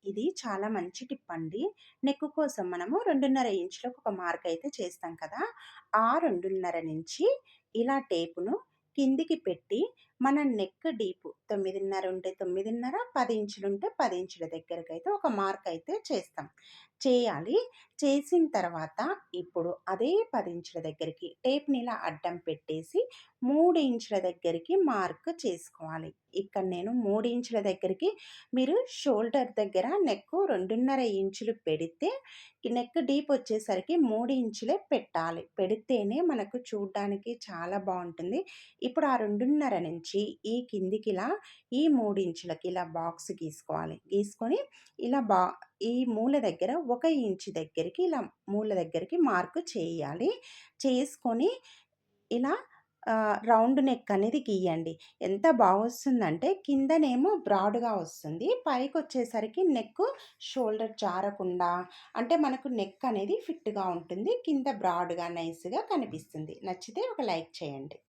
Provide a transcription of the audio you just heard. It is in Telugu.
ఇది చాలా మంచి టిప్ అండి. నెక్ కోసం మనము 2.5 ఇంచులకు ఒక మార్క్ అయితే చేస్తాం కదా! ఆ 2.5 నుంచి ఇలా టేపును కిందికి పెట్టి మన నెక్ డీప్ 9.5 ఉంటే 9.5, 10 ఇంచులుంటే 10 ఇంచుల దగ్గరకైతే ఒక మార్క్ అయితే చేస్తాం. చేయాలి. చేసిన తర్వాత ఇప్పుడు అదే 10 ఇంచుల దగ్గరికి టేప్‌ని ఇలా అడ్డం పెట్టేసి 3 ఇంచుల దగ్గరికి మార్క్ చేసుకోవాలి. ఇక్కడ నేను 3 ఇంచుల దగ్గరికి మీరు షోల్డర్ దగ్గర నెక్ 2.5 ఇంచులు పెడితే నెక్ డీప్ వచ్చేసరికి 3 ఇంచులే పెట్టాలి. పెడితేనే మనకు చూడ్డానికి చాలా బావుంటుంది. ఇప్పుడు ఆ 2.5 నుంచి ఈ కిందికి ఇలా ఈ 3 ఇంచులకి ఇలా బాక్స్ గీసుకోవాలి. గీసుకొని ఇలా ఈ మూల దగ్గర 1 ఇంచు దగ్గరికి ఇలా మూల దగ్గరికి మార్క్ చేయాలి. చేసుకొని ఇలా రౌండ్ నెక్ అనేది గీయండి. ఎంత బాగొస్తుందంటే కిందనేమో బ్రాడ్‌గా వస్తుంది. పైకొచ్చేసరికి నెక్ షోల్డర్ జారకుండా అంటే మనకు నెక్ అనేది ఫిట్‌గా ఉంటుంది. కింద బ్రాడ్‌గా నైస్‌గా కనిపిస్తుంది. నచ్చితే ఒక లైక్ చేయండి.